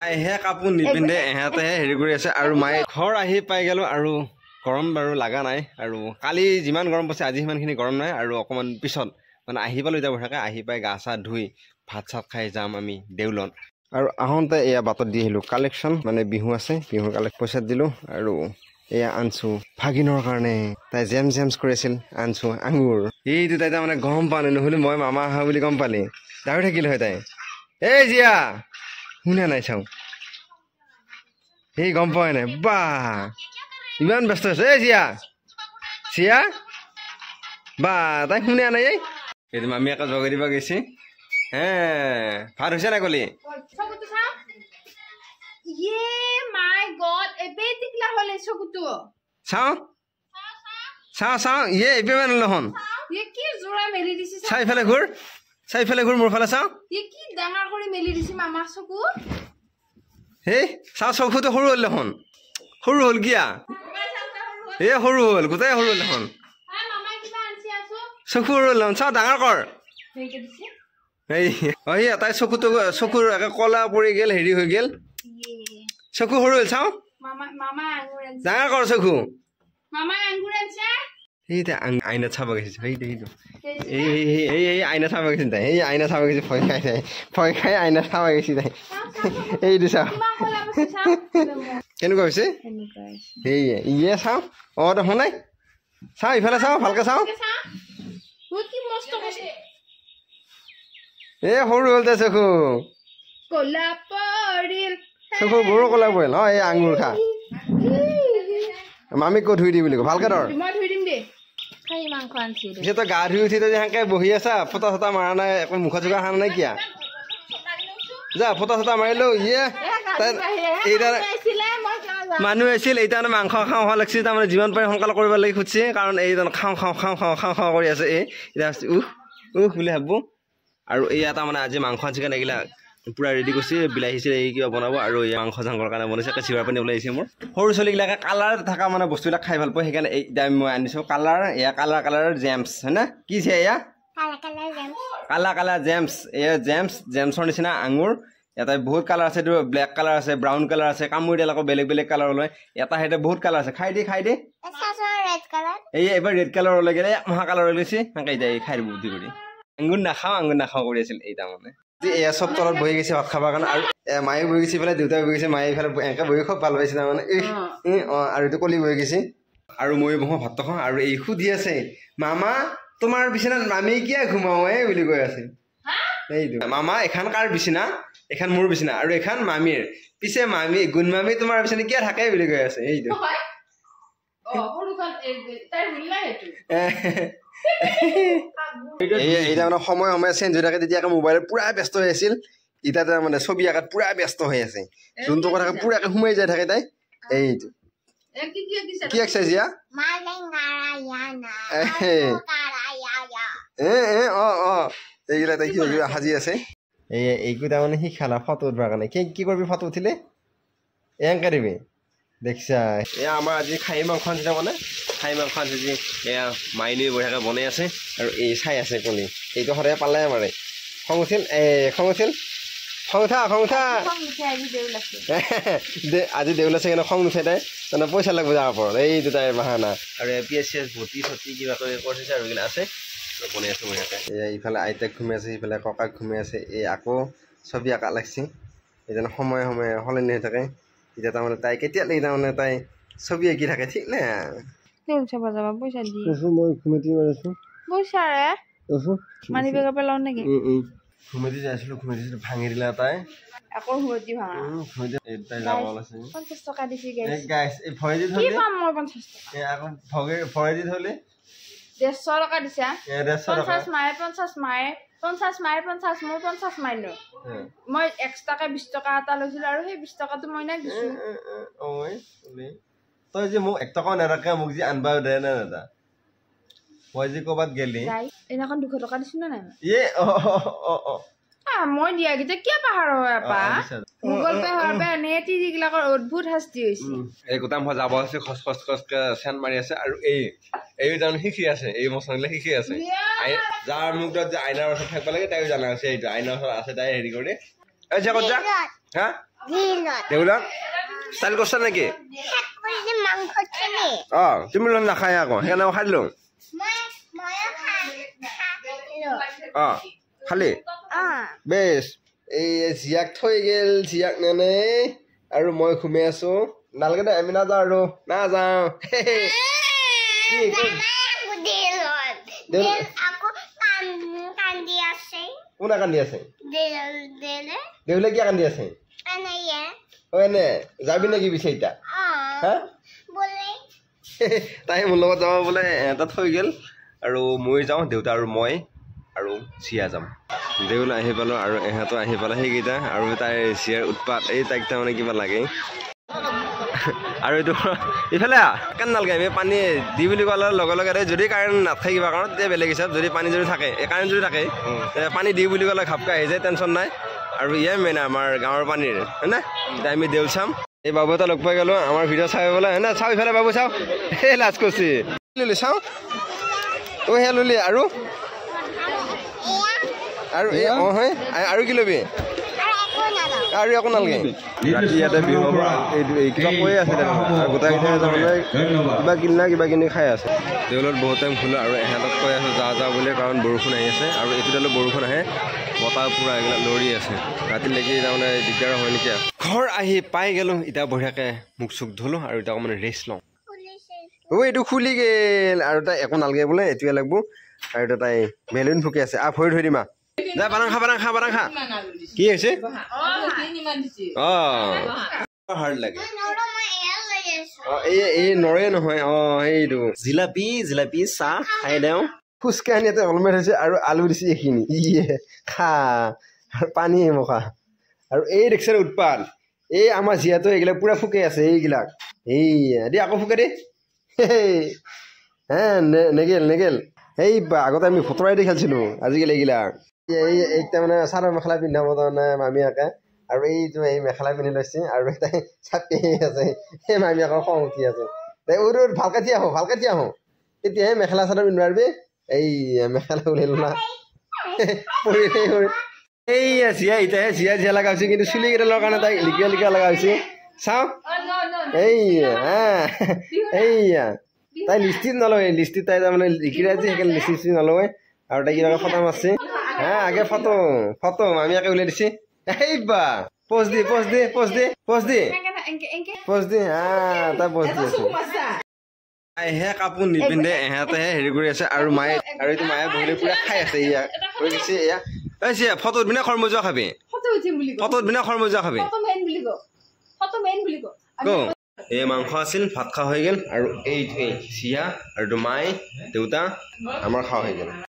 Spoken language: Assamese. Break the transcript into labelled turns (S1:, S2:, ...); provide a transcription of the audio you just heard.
S1: এহে কাপোৰ নিপিন্ধে এহেতেহে হেৰি কৰি আছে আৰু মায়ে ঘৰ আহি পাই গেলো আৰু গৰম বাৰু লাগা নাই আৰু কালি যিমান গৰম পাইছে আজি সিমানখিনি গৰম নাই আৰু অকমান পিছত মানে আহি পালো এতিয়া বঢ়াকে আহি পাই গা চা ধুই ভাত চাত খাই যাম আমি দেউলত আৰু আহোঁতে এয়া বাটত দি আহিলো কালেকশ্যন মানে বিহু আছে বিহুৰ পইচা দিলো আৰু এয়া আনছো ভাগিনৰ কাৰণে তাই জেমছ কৰি আছিল আনছো আঙুৰ এইটো তাই তাৰমানে গম পালে নহ'লে মই মামা আহা বুলি গম পালি ডাঙৰ থাকিল হয় তাই এই জিয়া শুনা নাই চাওঁ সেই গম পোৱাই নাই বা ইমান ব্যস্ত আছে এই চিয়া চিয়া বা তাই শুনা নাই এই মামী আকৌ জগাই দিব গৈছে হে ভাত হৈছে নাই কলি চাওঁ ইয়ে এবে মানে নহন চাৰিফালে ঘূৰ মোৰ ফালে চাওঁ হেই চাওঁ চকুটো সৰু হ'ল দেখোন সৰু হ'ল কিয়া এই সৰু হ'ল গোটেই সৰু হ'ল দেখোন চকু সৰু হ'ল দেখোন চাওঁ ডাঙৰ কৰ এই তাই চকুৰ একে কলা পৰি গেল হেৰি হৈ গেল চকু সৰু হ'ল চাওঁ ডাঙৰ কৰ চকু সেইটা আইনাত চাব গৈছে সেইটো এই আইনা চাব গৈছে তাই এই আইনা চাব গৈছে ভয় খাই আইনা চাব গৈছে তাই এইটো চাওঁ কেনেকুৱা হৈছে সেয়ে ইয়ে চাওঁ অঁ দেখোন নাই চাওঁ ইফালে চাওঁ ভালকে চাওঁ এ সৰু হ'ল দে চকু গৰু কলা পৰিল অঁ এই আঙুৰ খা মামীক ক'ত ধুই দি বুলি ক ভালকে ধৰ পিছে তই গা ধুই উঠি তই সেনেকে বহি আছা ফটা চটা মাৰা নাই একো মুখা চুখা খানা নাই কিয়া যা ফটা চটা মাৰিলো ইয়ে মানুহ আছিল এইটানে মাংস খাওঁ খাওঁ লাগিছে তাৰমানে যিমান পাৰি সোনকালে কৰিব লাগি খুজিছে কাৰণ এইজন খাওঁ কৰি আছে এই এতিয়া বুলি ভাবো আৰু এয়া তাৰমানে আজি মাংস চিকেন এইগিলা পুৰা ৰেডি কৰিছে বিলাহীছিল এই কিবা বনাব আৰু এই মাংস চাংসৰ কাৰণে বনাইছে চিৰা পানী ওলাই আহিছে মোৰ সৰু ছোৱালীবিলাকে কালাৰ থকা মানে বস্তুবিলাক খাই ভাল পায় সেইকাৰণে এই মই আনিছোঁ কালাৰ এয়া কালাৰ জেমছ হয় না কি আছে এয়া কালাৰ জেমছ এয়া জেমছৰ নিচিনা আঙুৰ এটা বহুত কালাৰ আছে এইটো ব্লেক কালাৰ আছে ব্ৰাউন কালাৰ আছে কামুৰি দিলে আকৌ বেলেগ কালাৰ ওলাই এটা সেইটা বহুত কালাৰ আছে খাই দে এই এবাৰ ৰেড কালাৰ ওলাই গেলে মহা কালাৰ ওলাইছে সেনেকে এতিয়া খাই দিব বুদ্ধি কৰি আঙুৰ নাখাওঁ কৰি আছিল এই তাৰমানে এয়া চব তলত বহি গৈছে ভাত খাবৰ কাৰণে আৰু মায়ে বহি গৈছে ইফালে দেউতাই বহি গৈছে মায়ে ইফালে এনেকে বহি খুব ভাল পাইছে তাৰমানে আৰু এইটো কলি বহি গৈছে আৰু ময়ো বহো ভাতটো খাওঁ আৰু এই সুধি আছে মামা তোমাৰ বিচনাত মামী কিয় ঘুমাও বুলি কৈ আছে এইটো মামা এখন কাৰ বিচনা এখন মোৰ বিচনা আৰু এখন মামীৰ পিছে মামী গুণ মামী তোমাৰ বিচনা কিয় থাকে বুলি কৈ আছে এইটো এইটা মানে সময় চেঞ্জ হৈ থাকে তেতিয়া মোবাইলত পুৰা ব্যস্ত হৈ আছিল এতিয়া তাৰমানে ছবি আঁকাত পুৰা ব্যস্ত হৈ আছে যোনটো কথা পুৰাকে সোমাই যাই থাকে তাই এইটো কি এক্সাৰচাইজ ইয়া এইগিলা তাই কিবা কিবা সাজি আছে এইটো তাৰমানে শিকালা ফটো উঠিবৰ কাৰণে কি কৰিবি ফটো উঠিলে এংকা দিবি দেখিছা এয়া আমাৰ আজি খাহী মাংস আনিছে মানে খাহী মাংস আনিছে এয়া মাইনী বঢ়িয়াকৈ বনাই আছে আৰু এই চাই আছে কলি এইটো সদায় পালে মাৰে খং উঠিল খং উঠা আজি দেউল আছে কিন্তু খং নুঠে তাই মানে পইচা লাগিব যাব পাৰোঁ এইটো তাইৰ বাহানা আৰু পিয়াজ চিয়াজ ভটি চটি কিবা কৰি থৈছে আৰু এইবিলাক আছে বনাই আছোঁ বঢ়িয়াকৈ এয়া ইফালে আইতাক ঘুমাই আছে সিফালে ককাক ঘুমাই আছে এই আকৌ ছবি আঁকা লাগছে এইজনে সময়ে সলনি হৈ থাকে এতিয়া তাৰমানে তাই কেতিয়ালৈকে তাৰমানে তাই ছবি আঁকি থাকে ঠিক নাই মই ঘুমেটি মাৰিছোঁ ঘুমেটি যাইছিলোঁ ভাঙি দিলে তাই ভৰাই দি থলে 150 টকা দিছা 50 মায়ে 50 মায়ে 50 মায়ে 50 মোৰ 50 মাইনো মই এক্সট্ৰাকে 20 টকা এটা লৈছিলো আৰু সেই 20 টকাটো মই নাই দিছো তই যে মোক 1 টকা নাৰাখে মোক যে আনবা দে না দাদা মই যে কবাত গেলি এনাখন 200 টকা দিছ না নাই মই দিয়া গিতে কি পাহাৰ হয় আপা গুগল পে হয় পে নেটি দিগলাকৰ অদ্ভুত শাস্তি হৈছে এই গোটাম হৈ যাব আছে খস সেন মাৰি আছে আৰু এই জানো শিকি আছে এই মছলা শিকি আছে যাৰ মুখত যে আইনাৰ ওচৰত থাকিব লাগে তাই জানা আছে এইটো আইনাৰ ওচৰত আছে তাই হেৰি কৰি এই যে কত যা হা দেউলাক ষ্টাইল কৰছা নেকি তুমি নাখায় আকৌ সেইকাৰণে খাই দিলোঁ খালি বেছ এই জীয়াক থৈ গেল জীয়াক নেনে আৰু মই ঘুমাই আছো নালাগে দে আমি নাযাওঁ আৰু নাযাওঁ কোনে কান্দি আছে দেউলে কিয় কান্দি আছে এনে যাবি নেকি পিছে এতিয়া তাই মোৰ লগত যাব বোলে এটা থৈ গেল আৰু মই যাওঁ দেউতা আৰু মই আৰু চিয়া যাম দেউল আহি পালোঁ আৰু এহঁতো আহি পালে সেইকেইটা আৰু তাইৰ চিয়াৰ উৎপাত এই তাইক তাৰমানে কিবা লাগে আৰু এইটো ইফালে কাৰেণ্ট নালাগে আমি পানী দি বুলি ক'লে লগে লগে যদি কাৰেণ্ট নাথাকে কিবা কাৰণত তেতিয়া বেলেগ হিচাপ যদি পানী যদি থাকে কাৰেণ্ট যদি থাকে পানী দি বুলি ক'লে খাপকৈ আহি যায় টেনশ্যন নাই আৰু ইয়ে মেইন আমাৰ গাঁৱৰ পানীৰ হয়নে এতিয়া আমি দেউল চাম এই বাবু এটা লগ পাই গ'লোঁ আমাৰ ভিডিঅ' চাই বোলে হয় না চাওঁ ইফালে বাবু চাওঁ সেই লাজ কৰিছে ললি চাওঁ সেয়া ললি আৰু এই হয় আৰু কি ল'বি আৰু একো নালাগে ৰাতি ইয়াতে বিহু কিবা কৈ আছিলে গোটেইকেইটাই তাৰমানে কিবা কিনা কিবা কিনি খাই আছে দেউলত বহুত টাইম খোলো আৰু এহেঁতক কৈ আছোঁ যা বুলি কাৰণ বৰষুণ আহি আছে আৰু এইটোলৈ বৰষুণ আহে বতাহ পূৰা এইবিলাক লৰি আছে ৰাতিলৈকে তাৰমানে দিগদাৰ হয় নেকি ঘৰ আহি পাই গ'লোঁ এতিয়া বঢ়িয়াকৈ মুখ চুখ ধুলোঁ আৰু এতিয়া অকণমান ৰেষ্ট লওঁ এইটো খুলি গেল আৰু তাই একো নালাগে বোলে এইটোৱে লাগিব আৰু এতিয়া তাই বেলুন ফুকি আছে ভৰি থৈ দিমা যা বাৰাং খা কি হৈছে হাৰ্ড লাগে এই নৰে নহয় এইটো জিলাপি চাহ খাই দেওঁ ফুচকা আনি ইয়াতে অলমেট হৈছে আৰু আলু দিছে এইখিনি খা আৰু পানী মখা আৰু এই ৰিক্সাৰ উৎপাত এই আমাৰ জীয়াটো এইবিলাক পুৰা ফুকে আছে এইবিলাক দি আকৌ ফুকে দেই নেগেল এই আগতে আমি ফতৰাই দি খেলিছিলোঁ আজিকালি এইবিলাক এইটা মানে চাদৰ মেখেলা পিন্ধাব তাৰমানে মামীয়াকে আৰু এইটো এই মেখেলা পিন্ধি লৈছে আৰু তাই চাপি আছে সেই মামীয়াকৰ খং উঠি আছে ভালকে থিয় আহোঁ তেতিয়াহে মেখেলা চাদৰ পিন্ধিব পাৰিবি এই মেখেলা উলিয়াই লোলা এইয়া চিয়া লগা হৈছে কিন্তু চুলি কেইডালৰ কাৰণে তাইক লিকিয়া লগা হৈছে চাওঁ এইয়া তাই লিষ্টিত নলয় লিষ্টিত তাই তাৰমানে লিখিৰা যে সেইকাৰণে লিষ্টি নলয় আৰু তাই কিবা ফটো মাৰছে আগে ফটো মামীয়াকে উলিয়াই দিছে এইবা পোজ দি তাই পোজ দি আছে তাইহে কাপোৰ নিপিন্ধে এহেঁতেহে হেৰি কৰি আছে আৰু মায়ে আৰু এইটো মায়ে বহি পুৰা খাই আছে এয়া হৈ গৈছে এয়া চিয়া ফটোত বিনা খৰমজুৱা খাবি এই মাংস আছিল ভাত খোৱা হৈ গ'ল আৰু এই চিয়া আৰু মায়ে দেউতা আমাৰ খোৱা হৈ গ'ল